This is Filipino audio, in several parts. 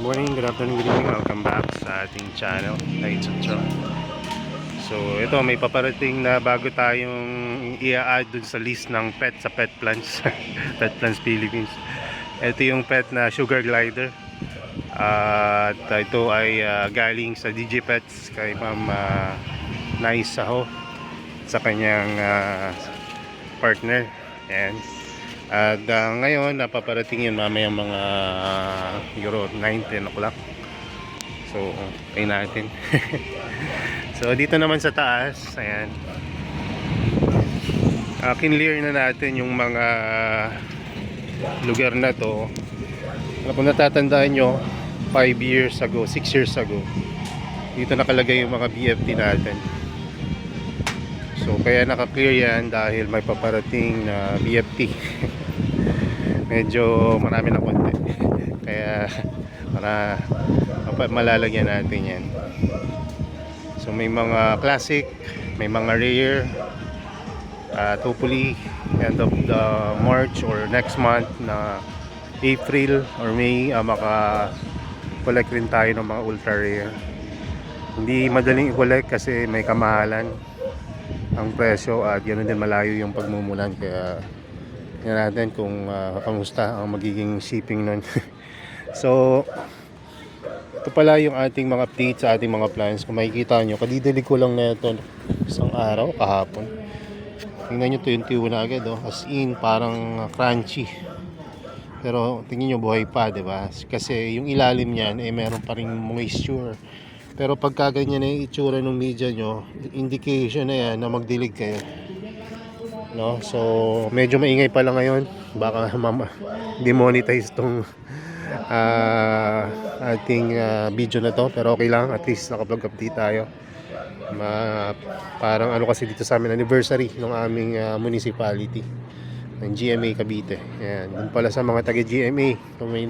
Morning, good afternoon, good evening. Welcome back sa ating channel, Naitsutso. So, ito may paparating na bago tayong i-add dun sa list ng pet sa Pet Plants. Pet Plants Philippines. Ito yung pet na sugar glider. At ito ay galing sa DJ Pets kay Ma'am Nais Saho sa kanyang partner. Ayan. At ngayon napaparating yun mamaya mga Euro 9-10 o'clock. So pay natin. So dito naman sa taas, ayan, kinlear na natin yung mga lugar na to. Kung natatandaan nyo, 5 years ago, 6 years ago, dito nakalagay yung mga BFT natin. So kaya naka-clear yan dahil may paparating na BFT. Medyo marami na konti. Kaya para malalagyan natin yan. So may mga classic, may mga rare. Hopefully end of the March or next month na April or May, maka-collect rin tayo ng mga ultra rare. Hindi madaling i-collect kasi may kamahalan ang presyo at ganoon din malayo yung pagmumulan, kaya tingnan natin kung kamusta ang magiging shipping nun. So ito pala yung ating mga update sa ating mga plans. Kung makikita nyo, kadidilig ko lang na ito isang araw kahapon. Tingnan nyo, 21 na agad, oh. As in parang crunchy, pero tingnan nyo buhay pa, diba? Kasi yung ilalim niyan meron pa ring moisture. Pero pagka ganyan na yung itsura ng media nyo, indication na yan na magdilig kayo, no? So medyo maingay pa lang ngayon, baka demonetize tong ating video na to, pero okay lang, at least nakapag update tayo. Parang ano kasi dito sa amin, anniversary ng aming municipality ng GMA Cavite. Ayan, dun pala sa mga taga GMA kung may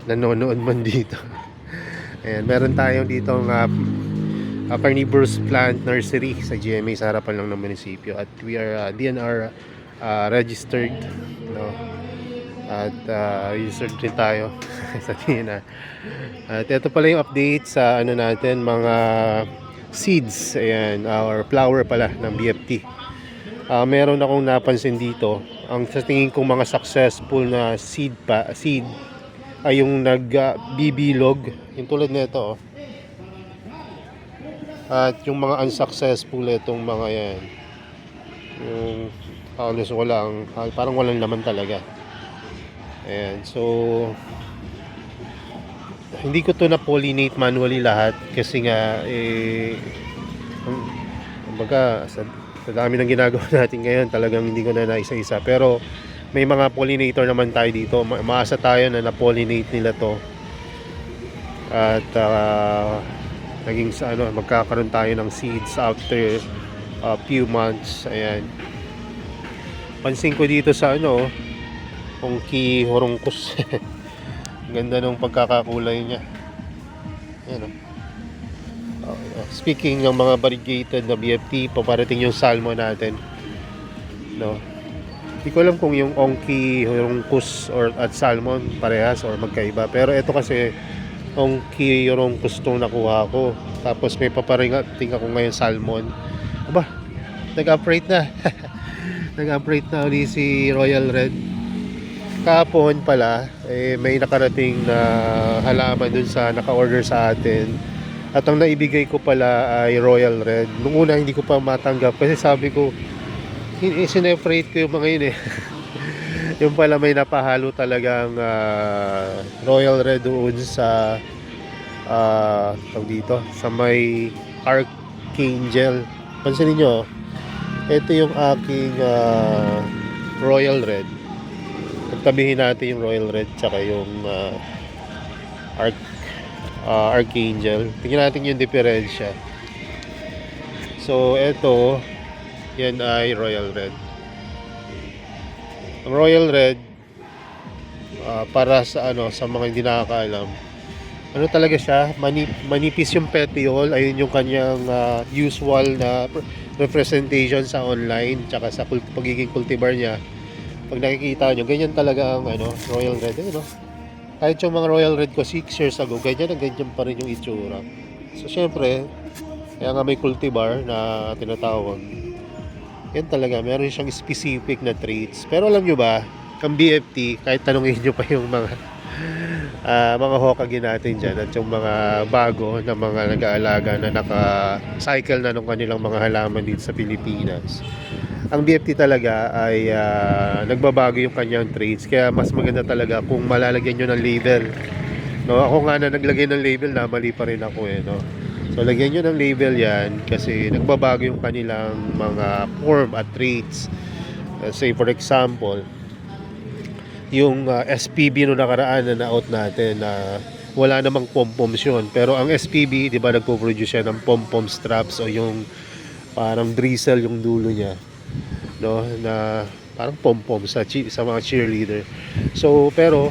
nanonood man dito. Ayan, meron tayong dito carnivorous plant nursery sa GMA sa harapan lang ng munisipyo, at we are DNR registered, no? At registered din tayo sa DNR. At ito pala yung update sa ano natin, mga seeds, ayan, or flower pala ng BFT. Meron akong napansin dito, ang sa tingin kong mga successful na seed ay yung nagbibilog, yung tulad nito, oh. At yung mga unsuccessful, itong mga yan, yung halos walang, parang walang laman talaga. Ayan, so hindi ko to na pollinate manually lahat kasi nga kumbaga sa dami ng ginagawa natin ngayon, talagang hindi ko na naisa-isa. Pero may mga pollinator naman tayo dito. Maasa tayo na na-pollinate nila to. At naging sa ano, magkakaroon tayo ng seeds after a few months. Ayan. Pansin ko dito sa ano, Ongki Horongkus. Ganda ng pagkakakulay niya. Ayan, oh. Speaking ng mga variegated na BFT, paparating yung salmon natin, no? Hindi ko alam kung yung Ongki Horongkus at salmon parehas or magkaiba, pero ito kasi Ongki Horongkus itong nakuha ko, tapos may paparating ako ngayon salmon. Aba, nag-upgrade na. Nag-upgrade na ulit si Royal Red. Kahapon pala may nakarating na halaman dun sa naka-order sa atin, at ang naibigay ko pala ay Royal Red. Nung una hindi ko pa matanggap kasi sabi ko, sinefrate ko yung mga yun eh. Yung pala may napahalo talagang Royal Red doon sa dito sa may Archangel. Pansinin nyo, ito yung aking Royal Red. Pagtabihin natin yung Royal Red tsaka yung Archangel. Tingnan natin yung diferensya. So ito, yan ay Royal Red. Ang Royal Red, para sa ano, sa mga hindi nakakaalam, ano talaga siya, manipis yung petiole. Ayun yung kanyang usual na representation sa online tsaka sa pagiging cultivar niya. Pag nakikita nyo, ganyan talaga ang ano, Royal Red. Ayun, no? Kahit yung mga Royal Red ko 6 years ago, ganyan na ganyan pa rin yung itsura. So syempre, kaya nga may cultivar na tinatawag. Yan talaga, meron siyang specific na traits. Pero alam nyo ba, ang BFT, kahit tanongin nyo pa yung mga Hokage natin dyan at yung mga bago na mga nag-aalaga na naka-cycle na ng kanilang mga halaman dito sa Pilipinas, ang BFT talaga ay nagbabago yung kanyang traits, kaya mas maganda talaga kung malalagyan nyo ng label, no? Ako nga na naglagay ng label na mali pa rin ako no? So lagyan nyo ng label yan kasi nagbabago yung kanilang mga form at traits. Say for example, yung SPB no nakaraan na na-out natin na wala namang pom-poms yun. Pero ang SPB, di ba, nagpo-produce siya ng pom-pom straps o yung parang drizzle yung dulo niya, no, na parang pom-pom sa mga cheerleader. So, pero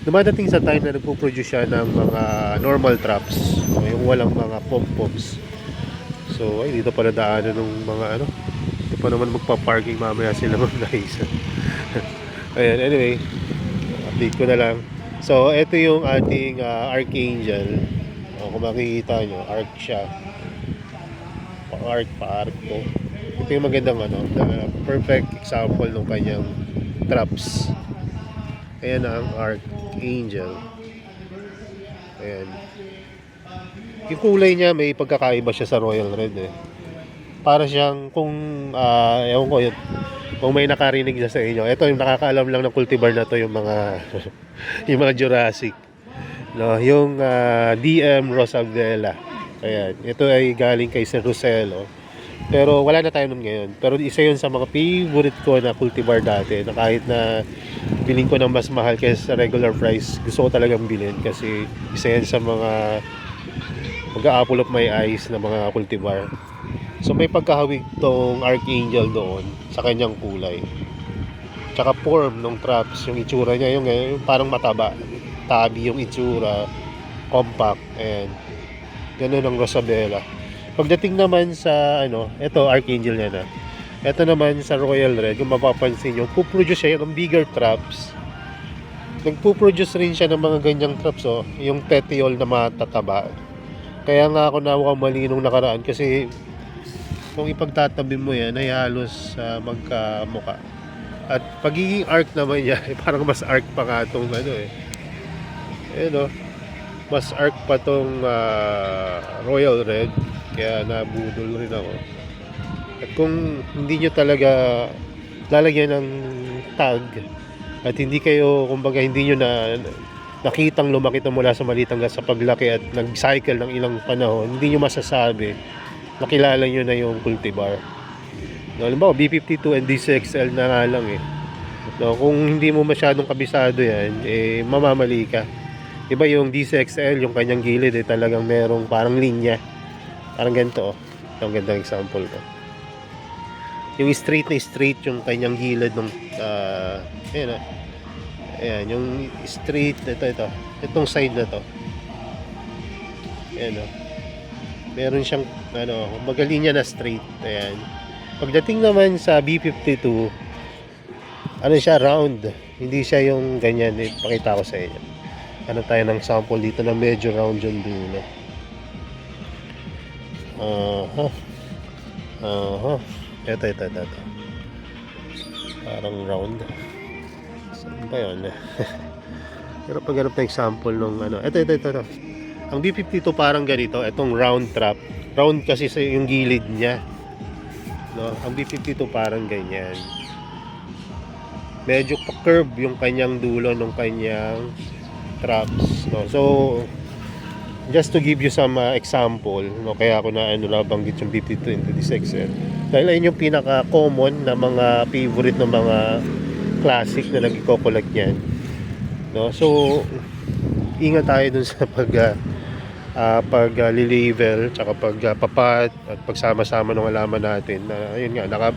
dumadating sa time na nagpo-produce siya ng mga normal traps, no, yung walang mga pom-poms. So, ay, dito pala daanan ng mga dito pa naman magpa-parking mamaya sila mga guys. Ayan, anyway, update ko na lang. So, ito yung ating Archangel. Kung makikita nyo, arc siya. Pa-arc to. Ito yung magandang the perfect example ng kanyang traps. Ayan ang Archangel. Ayan. Yung kulay niya, may pagkakaiba siya sa Royal Red Para siyang ewan ko yun, kung may nakarinig na sa inyo, ito yung nakakaalam lang ng cultivar na to, yung mga yung mga Jurassic, no, yung DM Rosabella. Ayan, ito ay galing kay Sir Roselo, pero wala na tayo nun ngayon. Pero isa yun sa mga favorite ko na cultivar dati, na kahit na bilhin ko ng mas mahal kaysa sa regular price, gusto ko talagang bilhin kasi isa yan sa mga mag-a-apple of my eyes na mga cultivar. So may pagkahawig tong Archangel doon sa kanyang kulay. Tsaka form ng traps, yung itsura niya, yung parang mataba. Tabi yung itsura, compact, and ganun ang Rosabella. Pagdating naman sa ito Archangel niya na. Ito naman sa Royal Red, kung mapapansin nyo, puproduce siya ng bigger traps. Nagpuproduce rin siya ng mga ganyang traps, yung petiole na matataba. Kaya nga ako mali nung nakaraan kasi kung ipagtatabi mo yan ay halos magkamuka. At pagiging arc naman yan, parang mas arc pa nga itong mas arc pa itong Royal Red, kaya nabudol rin ako. At kung hindi nyo talaga lalagyan ng tag at hindi kayo, kumbaga hindi nyo nakitang lumaki ito mula sa maliit hanggang sa paglaki at nag-cycle ng ilang panahon, hindi nyo masasabi nakilala nyo na yung cultivar. No, alam mo, B52 and D6XL na nga lang No, kung hindi mo masyadong kabisado yan, mamamali ka. Iba yung D6XL, yung kanyang gilid talagang merong parang linya. Parang ganito Ito ang gandang example ko. Yung straight na straight yung kanyang gilid ng ayan, yung straight itong side na to. Ayan meron siyang magalinya na straight. Ayan. Pagdating naman sa B52, siya, round. Hindi siya yung ganyan. Ipakita ko sa inyo. Tayo ng sample dito na medyo round yung dulo. Ito. Parang round. Saan ba yun? Pero paghanap na example nung ito. Ang B52 parang ganito, itong round trap. Round kasi sa yung gilid niya. No, ang B52 parang ganyan. Medyo pa-curve yung kanyang dulo ng kanyang traps, no. So just to give you some example, no, kaya ako na nabanggit yung B52 and D6XL. Dahil ayun yung pinaka-common na mga favorite ng mga classic na nagko-collect niyan. No, so ingat tayo dun sa pag-label tsaka pagpapat at pagsama-sama ng halaman natin na ayun nga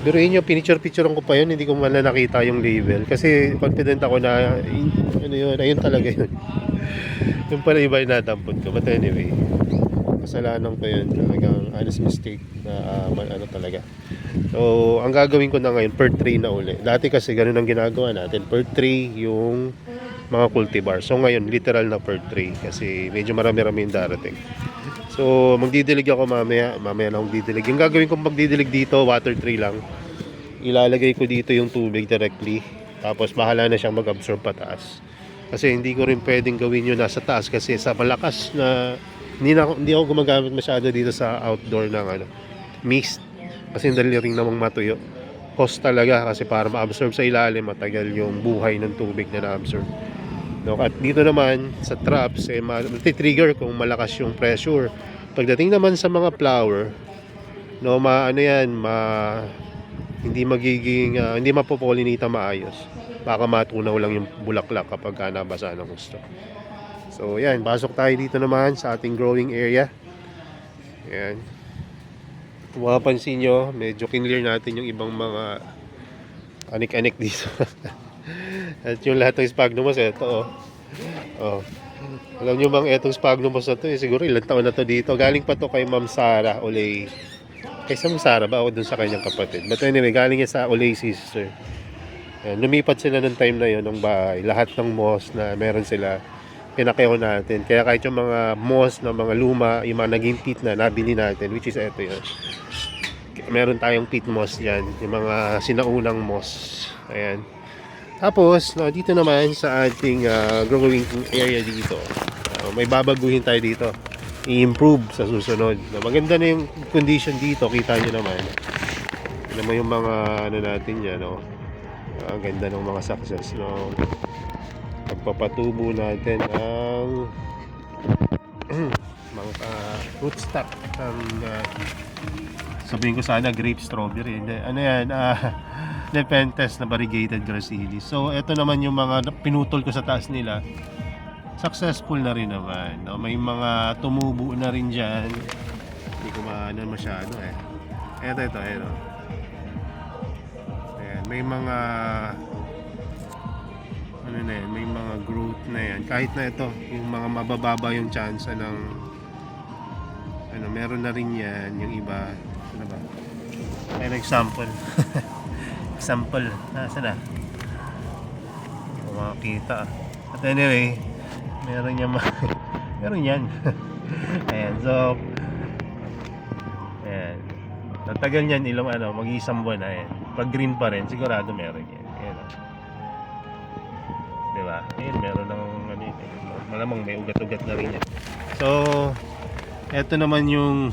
biruin nyo, pinicture-picturean ko pa yun, hindi ko man na nakita yung label kasi confident ako na ayun talaga yun. Yung pala iba yung nadampot ko, but anyway, kasalanan ko yun, talagang honest mistake na talaga. So ang gagawin ko na ngayon, per tray na uli. Dati kasi ganun ang ginagawa natin, per tray yung mga cultivar. So ngayon, literal na per tray kasi medyo marami-rami yung darating. So magdidilig ako mamaya na akong didilig. Yung gagawin kong magdidilig dito, water tray lang. Ilalagay ko dito yung tubig directly. Tapos bahala na siyang mag-absorb pataas. Kasi hindi ko rin pwedeng gawin yun nasa taas kasi sa malakas na hindi ako gumagamit masyado dito sa outdoor ng mist. Kasi dali ring namang matuyo. Cost talaga kasi para ma-absorb sa ilalim matagal yung buhay ng tubig na na-absorb. No, at dito naman sa traps trigger kung malakas yung pressure. Pagdating naman sa mga flower, no, hindi magiging hindi mapopollinate maayos. Baka matunaw lang yung bulaklak kapag nabasa ng gusto. So yan, pasok tayo dito naman sa ating growing area. Yan. Kung mapapansin nyo, medyo kinlear natin yung ibang mga anik-anik dito. At yung lahat ng sphagnumos, ito oh. Alam nyo bang etong sphagnumos na to, siguro ilang taon na to dito. Galing pa to kay Ma'am Sara Olay. Kay Ma'am Sara ba o dun sa kanyang kapatid? But anyway, galing yan sa Olay sister. Yan, lumipat sila ng time na yon ng bahay. Lahat ng moss na meron sila, pinakyaw natin. Kaya kahit yung mga moss na mga luma, yung mga naging peat na nabili natin, which is ito yun. Meron tayong peat moss yan, yung mga sinaunang moss. Ayan. Tapos, dito naman sa ating growing area dito, may babaguhin tayo dito. I-improve sa susunod. Maganda na yung condition dito, kita nyo naman. Alam mo yung mga natin yan, ang ganda ng mga success, pagpapatubo natin ng mga rootstock ng sabihin ko sana grape strawberry. Ano yan? Nepenthes na variegated gracili. So ito naman yung mga pinutol ko sa taas nila. Successful na rin naman. May mga tumubo na rin dyan. Hindi ko masyado Ito. Ayan, may mga may mga growth na yan. Kahit na ito, yung mga mabababa yung chance ng meron na rin yan. Yung iba, ano ba? Ayan, example. Example. Nasaan na? Makakita. At anyway, meron yan. Meron yan. Ayan, so ayan. Natagal niyan ilang mag-iisang buwan na yan. Pag green pa rin, sigurado meron yan. Ayan. Diba? Ayan, meron ng malamang may ugat-ugat na rin yan. So, eto naman yung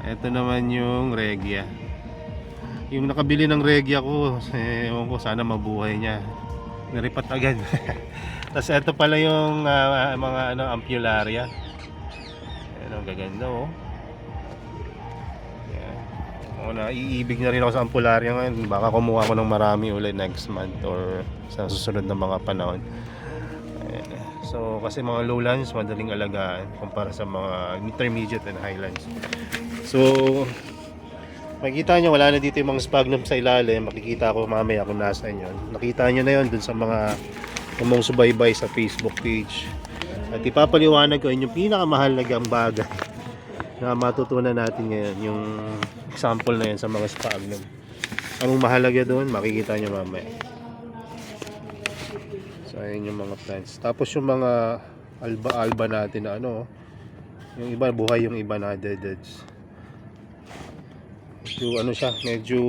eto naman yung Regia. Yung nakabili ng Regia ko, ewan ko, sana mabuhay niya. Naripat agad. Tapos eto pala yung mga Ampullaria. Ayan, ang gaganda Iibig na rin ako sa Ampullaria ngayon. Baka kumuha ko ng marami ulit next month or sa susunod na mga panahon. Ayan. So kasi mga lowlands madaling alagaan kumpara sa mga intermediate and highlands. So makikita nyo wala na dito yung mga sphagnum sa ilalim. Makikita ko mamaya kung nasaan yun. Nakita nyo na yun dun sa mga subaybay sa Facebook page. At ipapaliwanag ko yung pinakamahal na bagay na matutunan natin ngayon, yung example na yan sa mga sphagnum. Anong mahalaga doon, makikita nyo mamaya. So ayun yung mga plants. Tapos yung mga alba natin na yung iba buhay, yung iba na deads. Medyo medyo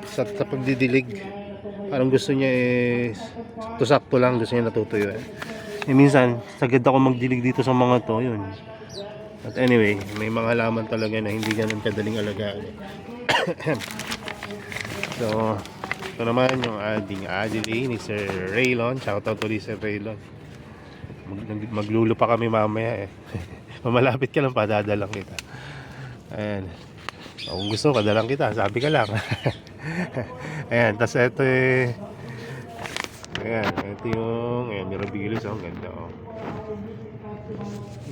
sa pagdidilig. Parang gusto niya sakto lang, gusto niya natutuyo minsan sagad ako magdilig dito sa mga to yun. But anyway, may mga halaman talaga na hindi ganun kadaling alagaan. So ito naman yung ating Adelaide ni Sir Raylon. Shoutout to Sir Raylon. Maglulo pa kami mamaya Mamalapit ka lang, padadalang kita. Ayan. Kung gusto ka, dalang kita, sabi ka lang. Ayan, tas ito ayan, ito yung Mirabilis, ang ganda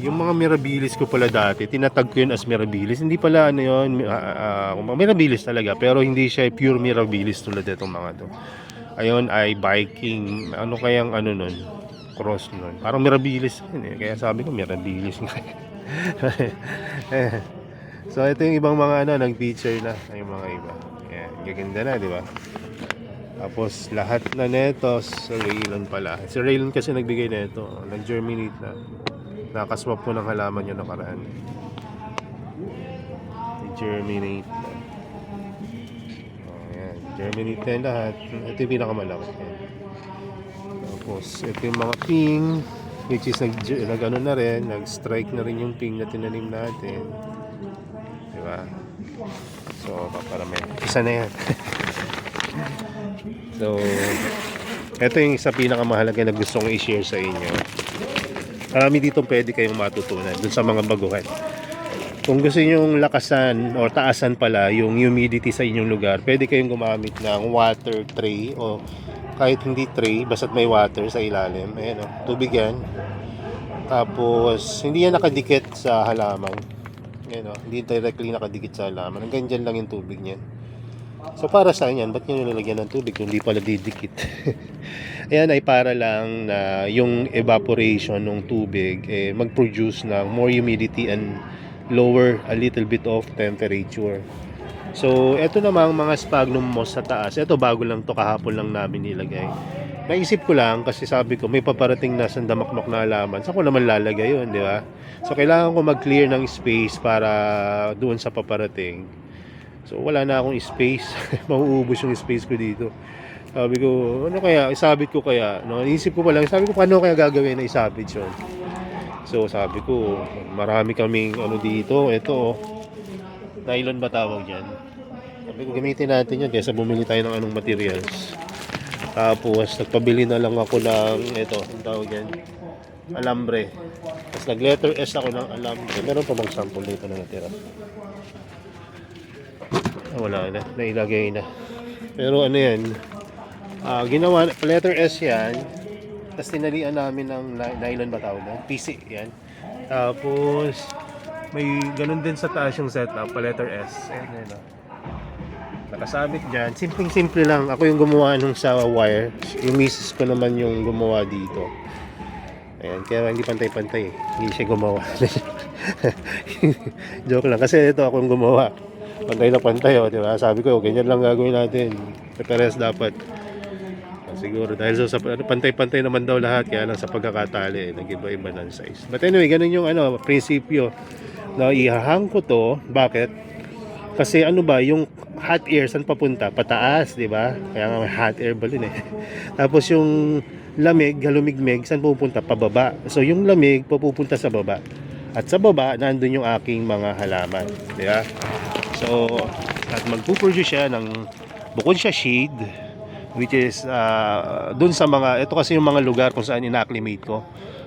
Yung mga Mirabilis ko pala dati, tinatag ko yun as Mirabilis. Hindi pala yun, Mirabilis talaga, pero hindi siya pure Mirabilis tulad itong mga to. Ayun ay Viking, ano kayang nun, cross nun. Parang Mirabilis yun kaya sabi ko Mirabilis nga. So ito yung ibang mga nag-feature na, yung mga iba. Ayan. Yan, gaganda na, di ba? Tapos lahat na neto sa Raylon pala. Si Raylon kasi nagbigay nito, nag-germinate na. Nakaswap ko ng halaman yung nakaraan. Germinate na. Ayan, germinate na yung lahat. Ito yung pinakamalaki. Tapos ito yung mga ping, which is nag-ano na rin, nag-strike na rin yung ping na tinanim natin. Diba? So, para may isa na yan. So, ito yung isa pinakamahalaga na gusto kong i-share sa inyo. Marami dito pwede kayong matutunan dun sa mga baguhan. Kung gusto niyo lakasan o taasan pala yung humidity sa inyong lugar, pwede kayong gumamit ng water tray o kahit hindi tray, basta't may water sa ilalim. Ayan o, tubig yan. Tapos, hindi yan nakadikit sa halaman. Ayan o, hindi directly nakadikit sa halaman. Hanggang dyan lang yung tubig niyan. So para sa yan, ba't nyo nilalagyan ng tubig kung hindi pala didikit? Ayan ay para lang na yung evaporation ng tubig mag-produce ng more humidity and lower a little bit of temperature. So eto namang mga sphagnum moss sa taas. Eto bago lang to, kahapon lang namin nilagay. Naisip ko lang kasi sabi ko may paparating na sandamakmak na halaman. Saan ko naman lalagay yun, di ba? So kailangan ko mag-clear ng space para doon sa paparating. So wala na akong space. Mauubos yung space ko dito. Sabi ko, ano kaya? Isabit ko kaya? No, iisip ko pa lang, sabi ko, paano kaya gagawin na isabit yun? So sabi ko, marami kaming ano dito. Ito, nylon ba tawag dyan? Sabi ko, gamitin natin yan kaysa bumili tayo ng anong materials. Tapos, nagpabili na lang ako ng, ito, ang tawag yan, alambre. Tapos nag-letter S ako ng alambre. Meron pa bang sample dito na natira? Wala na, nailagay na. Pero ano yan, ginawa, letter S yan. Tapos tinalian namin ng nylon ba tawag na? PC yan. Tapos may ganun din sa taas yung setup, pa letter S. Ayan, ayan, nakasabit dyan. Simpleng-simple lang. Ako yung gumawa nung sa wire. Yung misis ko naman yung gumawa dito. Ayan, kaya hindi pantay-pantay. Hindi siya gumawa. Joke lang. Kasi ito ako yung gumawa. Pantay na pantay, di ba? Sabi ko, ganyan lang gagawin natin. Pares dapat. Siguro dahil sa pantay-pantay naman daw lahat, kaya lang sa pagkakatali nag-iba-iba ng size. But anyway, ganun yung prinsipyo. Na ihahang ko to. Bakit? Kasi ano ba, yung hot air saan papunta? Pataas, di ba? Kaya nga may hot air balloon eh. Tapos yung lamig, halumigmig, saan pupunta? Pababa. So yung lamig pupunta sa baba. At sa baba, nandun yung aking mga halaman. Di ba? So, at magpuproduce siya ng, bukod siya shade, which is dun sa mga, ito kasi yung mga lugar kung saan ina-acclimate ko.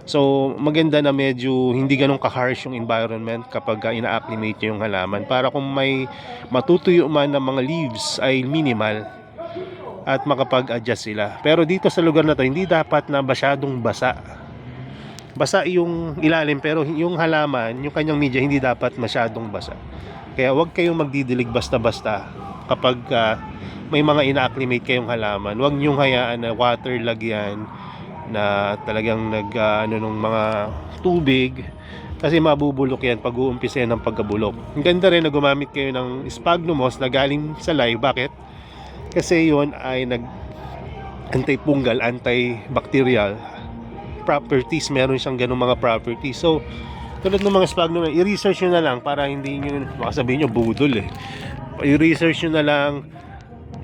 So maganda na medyo hindi ganun ka-harsh yung environment kapag ina-acclimate nyo yung halaman, para kung may matutuyo man ng mga leaves ay minimal at makapag-adjust sila. Pero dito sa lugar na to, hindi dapat na masyadong basa. Basa yung ilalim, pero yung halaman, yung kanyang media, hindi dapat masyadong basa. Kaya huwag kayong magdidilig basta-basta kapag may mga ina-acclimate kayong halaman. Huwag nyong hayaan na water lagyan na talagang nung mga tubig, kasi mabubulok yan pag uumpisa yan ng pagkabulok. Ang ganda rin na gumamit kayo ng sphagnum moss na galing sa live. Bakit? Kasi yon ay anti-fungal, antibacterial properties. Meron siyang ganung mga properties. So tulad ng mga sphagnum, i-research nyo na lang para hindi nyo makasabihin nyo budol eh. I-research nyo na lang.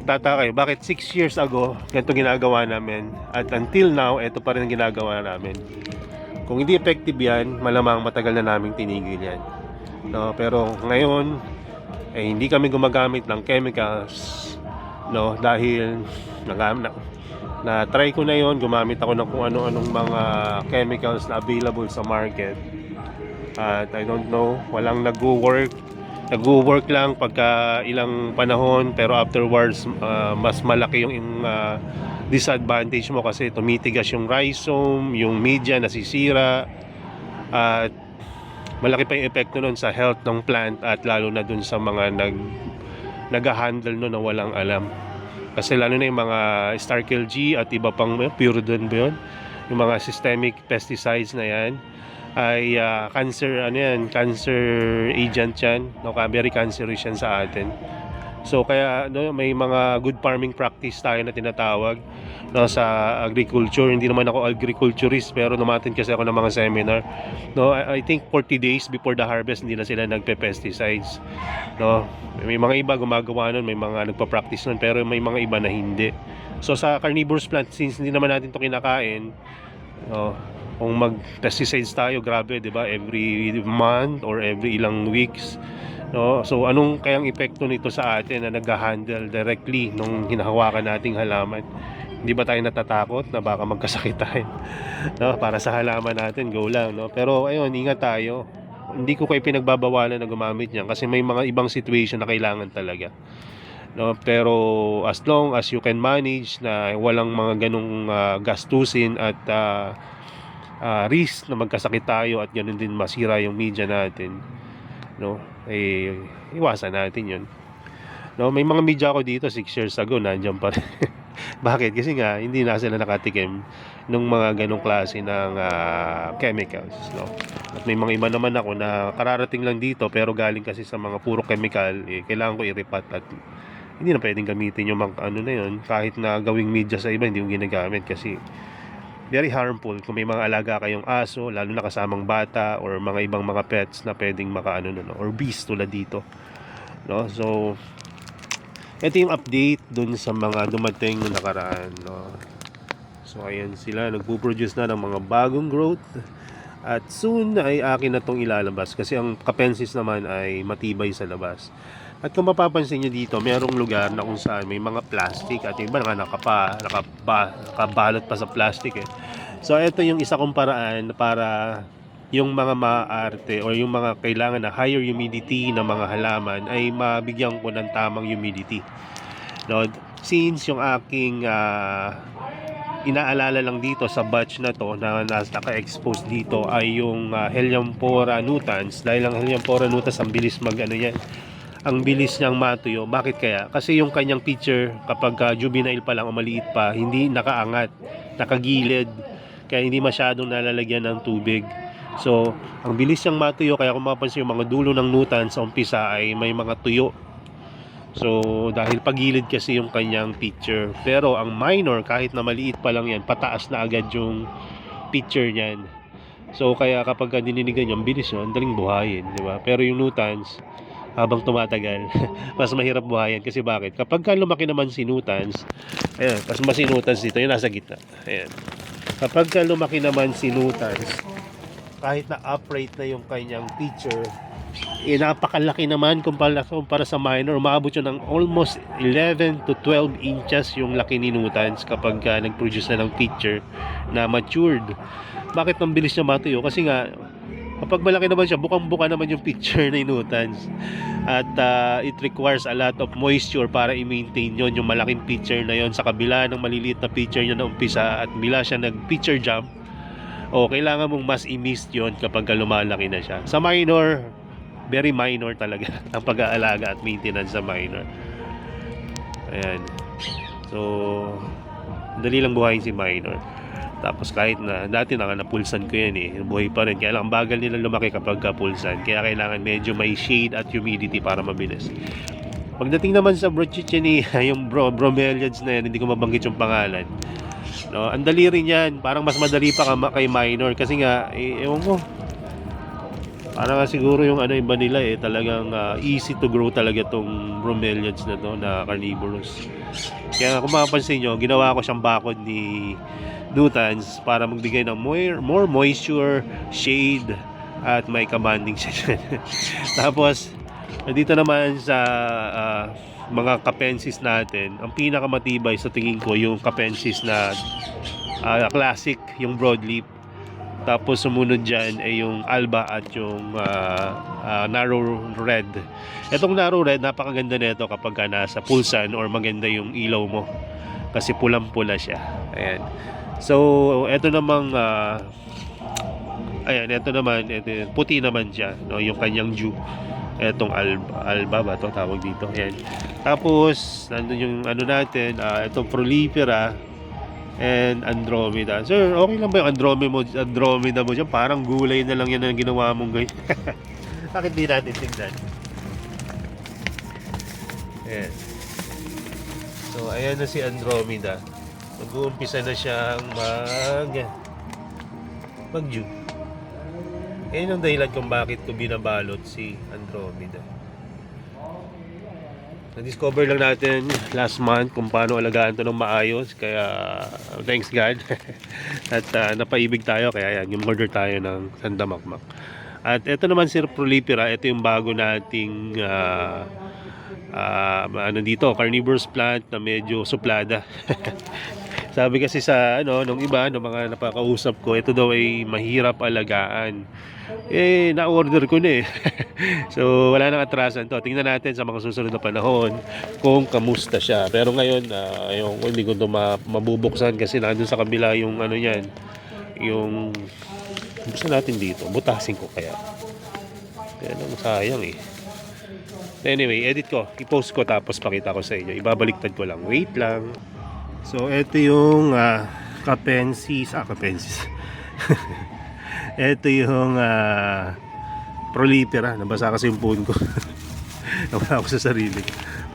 Tataka kayo, bakit 6 years ago ganito ginagawa namin at until now ito pa rin ang ginagawa namin. Kung hindi effective yan, malamang matagal na naming tinigil yan, no? Pero ngayon hindi kami gumagamit ng chemicals, no? Dahil na try ko na yon, gumamit ako ng kung ano-anong mga chemicals na available sa market. At I don't know, walang nag-work lang pagka ilang panahon, pero afterwards mas malaki yung disadvantage mo kasi tumitigas yung rhizome, yung media nasisira, at malaki pa yung epekto nun sa health ng plant, at lalo na dun sa mga nag-handle nun na walang alam. Kasi lalo na yung mga Starkill G at iba pang Puridon ba yun? Yung mga systemic pesticides na yan ay cancer, cancer agent yan, no? Very cancerous yan sa atin. So kaya no, may mga good farming practice tayo na tinatawag, no, sa agriculture. Hindi naman ako agriculturist, pero numatin kasi ako ng mga seminar, no. I think 40 days before the harvest hindi na sila nagpe-pesticides, no. May mga iba gumagawa nun, may mga nagpa-practice nun, pero may mga iba na hindi. So sa carnivorous plant, since hindi naman natin to kinakain, no, kung mag-pesticides tayo, grabe, 'di ba? Every month or every ilang weeks, no? So anong kayang epekto nito sa atin na nag-handle directly nung hinahawakan nating halaman? Hindi ba tayo natatakot na baka magkasakit tayo? No, para sa halaman natin, go lang, no? Pero ayun, ingat tayo. Hindi ko kayo pinagbabawalan na gumamit niyan kasi may mga ibang situation na kailangan talaga, no. Pero as long as you can manage na walang mga ganong gastusin at risk na magkasakit tayo at ganoon din masira yung media natin, no, eh iwasan natin yun, no. May mga media ako dito 6 years ago nandiyan pa rin. Bakit? Kasi nga hindi na sila nakatikim ng mga ganong klase ng chemicals, no. At may mga iba naman ako na kararating lang dito pero galing kasi sa mga puro chemical, eh, kailangan ko i-repat at hindi na pwedeng gamitin yung mga ano na yun. Kahit na gawing media sa iba, hindi yung ginagamit kasi very harmful. Kung may mga alaga kayong aso, lalo na kasamang bata or mga ibang mga pets na pwedeng makaano, no, or beast tulad dito, no. So ito yung update dun sa mga dumating na nakaraan, no. So ayan sila, nagpo-produce na ng mga bagong growth at soon ay akin na tong ilalabas kasi ang Capensis naman ay matibay sa labas. At kung mapapansin nyo dito, merong lugar na kung saan may mga plastic at yung iba nga nakabalot pa sa plastic, eh. So ito yung isa kong paraan para yung mga maarte o yung mga kailangan na higher humidity na mga halaman ay mabigyan ko ng tamang humidity, no? Since yung aking inaalala lang dito sa batch na to na naka-expose dito ay yung Helianthora nutans. Dahil ang Helianthora nutans ang bilis yan, ang bilis niyang matuyo. Bakit kaya? Kasi yung kanyang pitcher kapag juvenile pa lang o maliit pa, hindi nakaangat, nakagilid, kaya hindi masyadong nalalagyan ng tubig. So ang bilis niyang matuyo, kaya kung mapansin yung mga dulo ng nutan sa umpisa ay may mga tuyo. So dahil pagilid kasi yung kanyang pitcher. Pero ang minor, kahit na maliit pa lang yan, pataas na agad yung pitcher niyan. So kaya kapag dininigan nyo, ang bilis nyo, ang daling buhayin, di ba? Pero yung nutans, habang tumatagal, mas mahirap buhayin. Kasi bakit? Kapag lumaki naman si nutans, ayan, mas si nutans dito, yung nasa gitna. Ayan. Kapag lumaki naman si nutans, kahit na upright na yung kanyang pitcher, eh napakalaki naman kumpara sa minor. Umaabot yun ng almost 11 to 12 inches yung laki ni nutans kapag nag-produce na ng pitcher na matured. Bakit ang bilis niya matuyo? Kasi nga kapag malaki naman siya, bukang-buka naman yung pitcher na nutans. At it requires a lot of moisture para i-maintain yon yung malaking pitcher na yon sa kabila ng maliliit na pitcher niya na umpisa at bila siya nag-pitcher jump. O kailangan mong mas i-mist yon kapag lumalaki na siya. Sa minor, very minor talaga ang pag-aalaga at maintenance sa minor. Ayan. So dali lang buhayin si minor. Tapos kahit na dati napulsan ko yan, eh, buhay pa rin. Kaya lang bagal nila lumaki kapag pulsan. Kaya kailangan medyo may shade at humidity para mabilis. Pagdating naman sa Brocchichenia, yung bromeliads na yan, hindi ko mabanggit yung pangalan, no, ang dali rin yan. Parang mas madali pa kay minor. Kasi nga, ewan ko, parang siguro yung iba nila, talagang easy to grow talaga tong bromeliads na to na carnivorous. Kaya kung mapapansin nyo, ginawa ko siyang bakod ni nutans para magbigay ng more moisture, shade, at may commanding siya. Tapos dito naman sa mga Capensis natin, ang pinakamatibay sa tingin ko yung Capensis na classic, yung broadleaf. Tapos sumunod dyan ay yung alba at yung narrow red. Itong narrow red, napakaganda nito kapag nasa pulsan or maganda yung ilaw mo kasi pulang-pula siya. Ayan. So ito namang ayan, ito naman, puti naman siya, no, yung kanyang dew. Etong alba ba to tawag dito. Ayan. Tapos nandun yung natin, itong prolifera and Andromeda. Sir, okay lang ba yung Andromeda mo dyan? Parang gulay na lang yan ang ginawa mong ganyan. Bakit di natin tingnan? Ayan. So, ayan na si Andromeda. Mag-uumpisa na siyang mag-June. Ayan ang dahilan kung bakit ko binabalot si Andromeda. Na-discover lang natin last month kung paano alagaan ito ng maayos. Kaya, thanks God. At napaibig tayo. Kaya yan, yung order tayo ng Sandamakmak. At ito naman si Prolifera. Ito yung bago nating ano dito, carnivorous plant na medyo suplada. Sabi kasi sa nung iba, nung mga napakausap ko, ito daw ay mahirap alagaan. Na-order ko na eh. So wala nang atrasan to. Tingnan natin sa mga susunod na panahon kung kamusta siya. Pero ngayon, hindi ko ito mabubuksan kasi nandun sa kabila yung yan. Yung buksan natin dito. Butasin ko kaya. Yan ang sayang eh. Anyway, edit ko. I-post ko tapos pakita ko sa inyo. Ibabaliktad ko lang. Wait lang. So, ito yung Capensis. Capensis. Ito yung Prolifera. Nabasa kasi yung phone ko. Nawala ako sa sarili.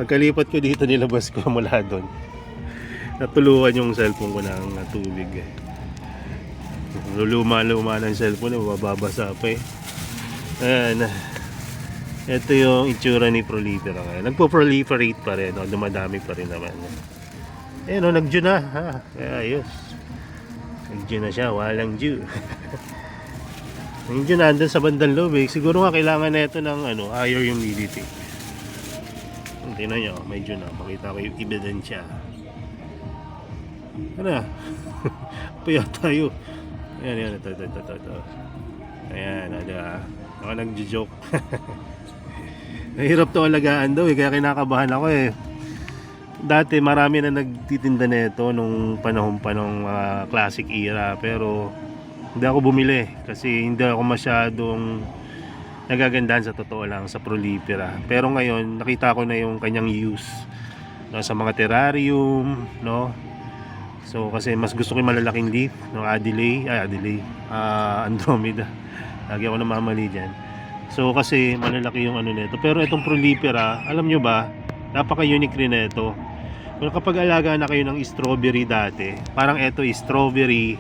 Pagkalipat ko dito, nilabas ko mula doon. Natuluan yung cellphone ko ng tubig. Luma-luma ng cellphone. Mababasa pa eh. Ayan. Ito yung itsura ni Prolifera ngayon. Nagpo-proliferate pa rin. Dumadami pa rin naman. Ayan nag-June na. Ayos. Nag-June na siya. Walang June. Yung June nandun sa bandang loob eh. Siguro nga kailangan na ito ng higher humidity. Tingnan nyo. May June na. Pakita ko yung ebidensya. Ano? Paya tayo. Ayan. Ito. Ayan. Ako nag-joke. Mahirap to alagaan daw eh, kaya kinakabahan ako eh. Dati marami na nagtitinda nito nung panahon pa nung classic era, pero hindi ako bumili kasi hindi ako masyadong nagagandahan sa totoo lang sa Prolifera. Pero ngayon nakita ko na yung kanyang use sa mga terrarium, no? So kasi mas gusto ko yung malalaking leaf, no? Andromeda. Lagi ako namamali dyan. So kasi malalaki yung nito. Pero itong Prolifera, alam nyo ba, napaka-unique rin nito. Kung kapag alaga na kayo ng strawberry dati, parang ito is strawberry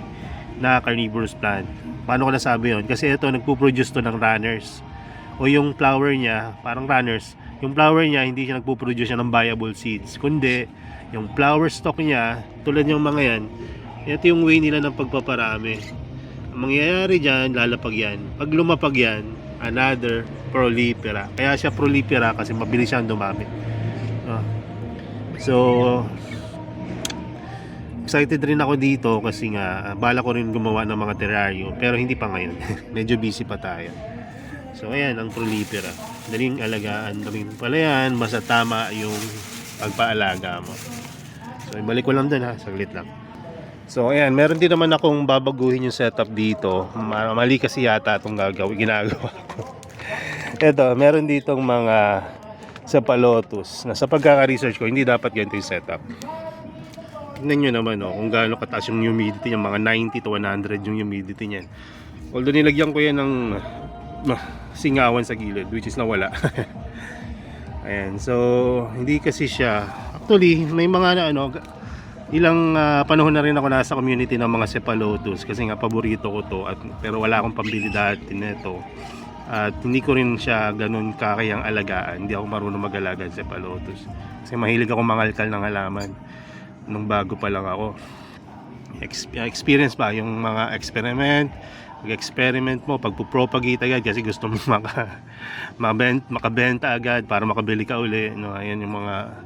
na carnivorous plant. Paano ko nasabi yun? Kasi ito nagpo-produce to ng runners. O yung flower niya, parang runners. Yung flower niya, hindi siya nagpo-produce siya ng viable seeds. Kundi, yung flower stalk niya, tulad yung mga yan, ito yung way nila ng pagpaparami. Ang mangyayari dyan, lalapag yan. Pag lumapag yan, another Prolifera. Kaya siya Prolifera kasi mabilis siyang dumami. So excited rin ako dito kasi nga bala ko rin gumawa ng mga terrarium pero hindi pa ngayon. Medyo busy pa tayo. So ayan ang Prolifera. Daling alagaan rin pala yan. Basta tama yung pagpaalaga mo. So ibalik ko lang dun saglit lang. So ayan, meron din naman akong babaguhin yung setup dito. Mali kasi yata itong ginagawa ko. Ito, meron ditong mga Cephalotus na sa pagkaka-research ko, hindi dapat ganito yung setup. Tingnan nyo naman kung gaano kataas yung humidity niya, mga 90 to 100 yung humidity niyan. Although nilagyan ko yan ng singawan sa gilid, which is nawala. Ayan, so hindi kasi siya, actually may mga ilang panahon na rin ako nasa community ng mga Cephalotus kasi nga paborito ko to pero wala akong pambili dati nito at hindi ko rin siya ganun kakayang alagaan. Hindi ako marunong mag-alaga ng Cephalotus kasi mahilig ako mangalkal ng halaman nung bago pa lang ako. Experience pa yung mga mag-experiment mo, pagpo-propagate agad kasi gusto mo makabenta agad para makabili ka uli, ayan yung mga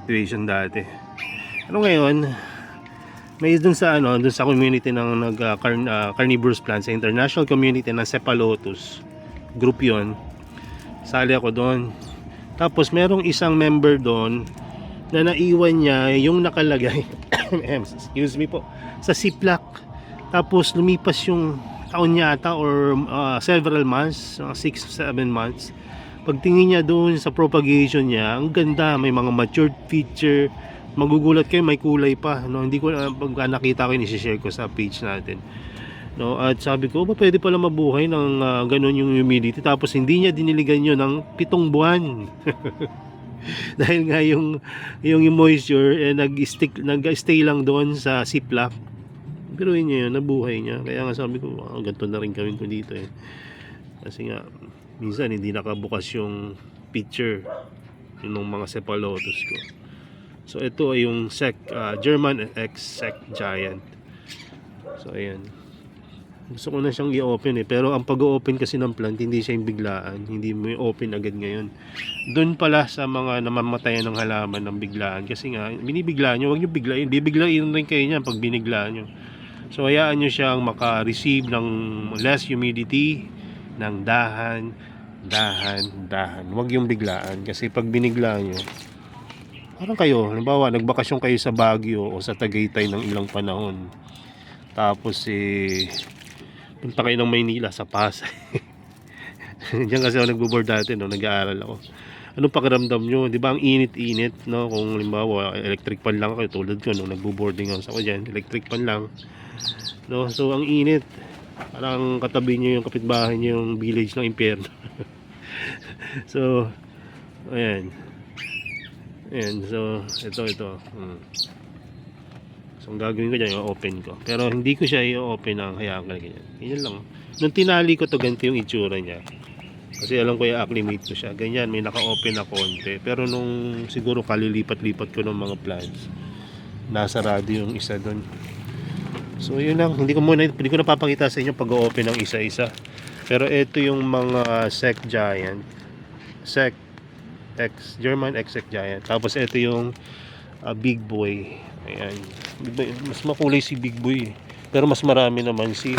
situation dati. Ano ngayon, may dun sa community ng carnivorous plants, sa international community ng Cephalotus group yon. Sali ako doon. Tapos merong isang member doon na naiwan niya yung nakalagay excuse me po, sa Ziploc. Tapos lumipas yung taon niya ata or several months, 6-7 months. Pagtingin niya doon sa propagation niya, ang ganda, may mga matured feature. Magugulat kayo, may kulay pa, hindi ko pagka nakita ko, i-share ko sa page natin, at sabi ko, pwede pala mabuhay ng ganun yung humidity, tapos hindi niya diniligan yun ng 7 buwan. Dahil nga yung moisture nag-stay lang doon sa ziplock. Pero yun yun, nabuhay niya. Kaya nga sabi ko, ganito na rin gawin ko dito eh. Kasi nga, minsan hindi nakabukas yung picture yung mga cephalotus ko. So ito ay yung German X Sec Giant. So ayan. Gusto ko na siyang i-open eh. Pero ang pag-open kasi ng plant, hindi siya yung biglaan. Hindi mo i-open agad ngayon. Doon pala sa mga namamatayan ng halaman ng biglaan. Kasi nga, binibiglaan nyo. Huwag nyo biglain. Bibiglain rin kayo niyan pag biniglaan nyo. So hayaan nyo siyang maka-receive ng less humidity, ng dahan. Huwag yung biglaan. Kasi pag biniglaan nyo, parang kayo, halimbawa, nagbakasyon kayo sa Baguio o sa Tagaytay ng ilang panahon. Tapos punta kayo ng Maynila sa Pasay. Diyan kasi ako nagbo-board dati, no, nag-aaral ako. Anong pakiramdam nyo? Di ba ang init-init, no? Kung halimbawa, electric pan lang kayo, tulad ko, no, nagbo-boarding ako dyan, electric pan lang. No? So, ang init. Parang katabi nyo yung kapitbahay nyo, yung village ng impyerno. So, ayan. Ayan, so, ito. So, ang gagawin ko dyan, i-open ko. Pero hindi ko siya i-open ng hayaan ka na ganyan. Ganyan lang. Nung tinali ko to, ganito yung itsura niya. Kasi alam ko i-acclimate ko siya. Ganyan, may naka-open na konti. Pero nung siguro kalilipat-lipat ko ng mga plants, nasarado yung isa doon. So, yun lang. Hindi ko napapakita sa inyo pag-open ng isa-isa. Pero ito yung mga Sec Giant. German X Sec Giant. Tapos ito yung Big Boy. Ayan. Mas makulay si Big Boy. Pero mas marami naman si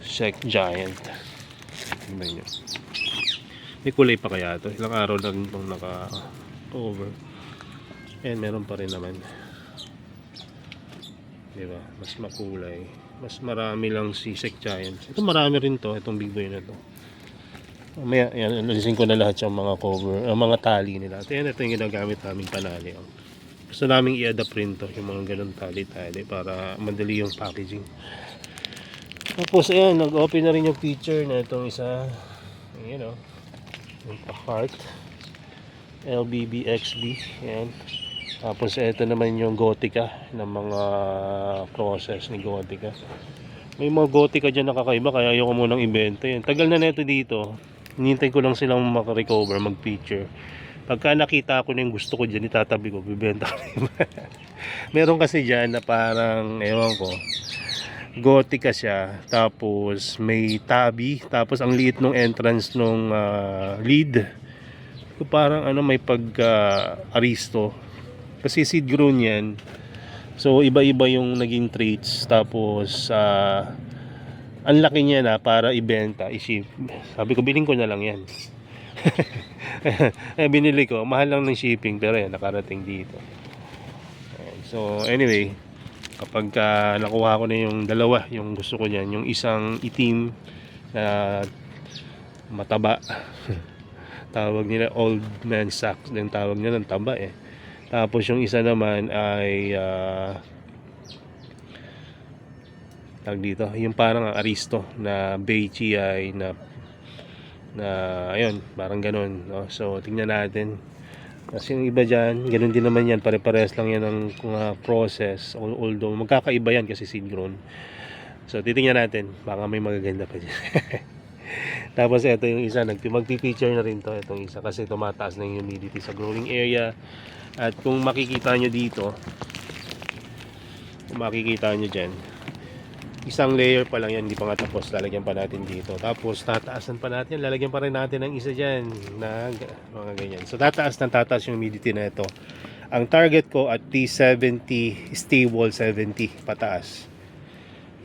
Sec Giant. Tingnan nyo. May kulay pa kaya ito. Ilang araw na rin itong naka-over. Ayan, meron pa rin naman. Diba? Mas makulay. Mas marami lang si Sec Giant. Ito marami rin to. Itong Big Boy na to. Mamaya, yan, alisin ko na lahat yung mga cover, mga tali nila. Ito yung ginagamit naming panali. Gusto naming i-adapt rin to, yung mga ganun tali-tali para madali yung packaging. Tapos ayan, nag-open na rin yung picture na itong isa, yung heart LBBXB. Ayan. Tapos ito naman yung Gotika ng mga process ni Gotika. May mga Gotika dyan nakakaiba, kaya ayoko munang ibenta yan. Tagal na neto dito. Hinintay ko lang silang makarecover, mag-picture. Pagka nakita ko na yung gusto ko dyan, itatabi ko, bibenta ko. Meron kasi dyan na parang, ewan ko, Gotika siya, tapos may tabi, tapos ang liit nung entrance nung lead. So, parang may pag-aristo. Kasi seed grown yan. So iba-iba yung naging traits. Tapos ang laki niya na para ibenta, i-ship. Sabi ko, bilhin ko na lang yan. Binili ko, mahal lang ng shipping, pero yan, nakarating dito. So anyway, kapag nakuha ko na yung dalawa, yung gusto ko niyan, yung isang itim na mataba, tawag nila old man sacks, yung tawag nila ng taba eh. Tapos yung isa naman ay tag dito, yung parang aristo na Beichi ay na ayun, parang ganun, no? So tingnan natin. Kasi yung iba dyan, ganun din naman yan, pare-pares lang yan ng process, although magkakaiba yan kasi seed grown. So titingnan natin, baka may magaganda pa dyan. Tapos ito yung isa, magpipicture na rin to, itong isa, kasi tumataas na yung humidity sa growing area. At kung makikita nyo dito, kung makikita nyo dyan, isang layer pa lang yan, hindi pa nga tapos, lalagyan pa natin dito. Tapos tataasan pa natin, lalagyan pa rin natin ng isa dyan na mga ganyan. So tataas yung humidity na ito. Ang target ko at T70, stable 70 pataas,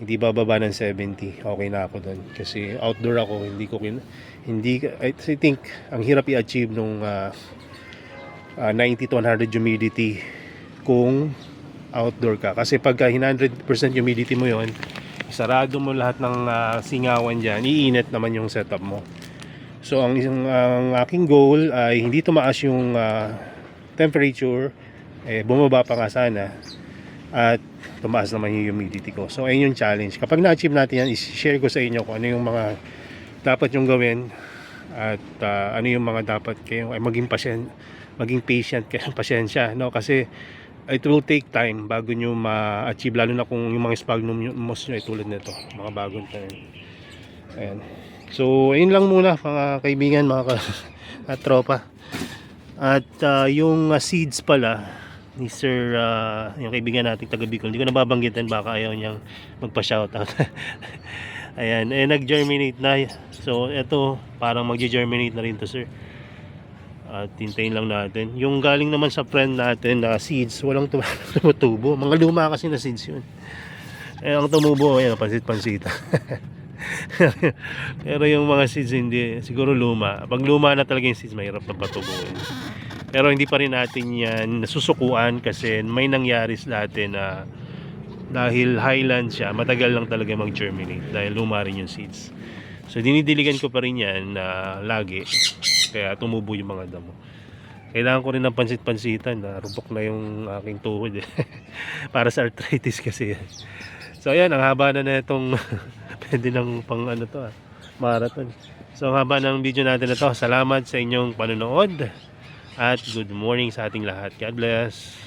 hindi bababa ng 70. Okay na ako doon kasi outdoor ako, I think ang hirap i-achieve nung 90 to 100 humidity kung outdoor ka. Kasi pagka 100% humidity mo yon, isarado mo lahat ng singawan dyan, iinit naman yung setup mo. So ang aking goal ay hindi tumaas yung temperature, bumaba pa nga sana, at tumaas naman yung humidity ko. So ayun yung challenge. Kapag na-achieve natin yan, i-share ko sa inyo kung ano yung mga dapat yung gawin at ano yung mga dapat kayo ay maging maging patient kayo, pasensya, no? Kasi it will take time bago nyo ma-achieve, lalo na kung yung mga sphagnum moss nyo ay tulad nito, mga bagong tanim. Ayan. So ayun lang muna mga kaibigan, mga tropa. At yung seeds pala ni Sir, yung kaibigan nating taga Bicol, hindi ko nababanggitin, baka ayaw niyang magpa-shoutout. Ayan, nag-germinate na. So ito parang mag-germinate na rin to, sir. At hintayin lang natin. Yung galing naman sa friend natin na seeds, walang tumutubo. Mga luma kasi na seeds yun. Ang tumubo, ayan, pansit-pansita. Pero yung mga seeds hindi, siguro luma. Pag luma na talaga yung seeds, mahirap na patubuin. Pero hindi pa rin natin yan nasusukuan kasi may nangyari sa atin na dahil highland siya, matagal lang talaga mag-germinate dahil luma rin yung seeds. So dinidiligan ko pa rin yan lagi, kaya tumubo yung mga damo. Kailangan ko rin ng pansit-pansitan, rupok na yung aking tuhod para sa arthritis kasi. So ayan, ang haba na itong pwede ng pang ano to, marathon. So ang haba ng video natin na to. Salamat sa inyong panonood at good morning sa ating lahat. God bless.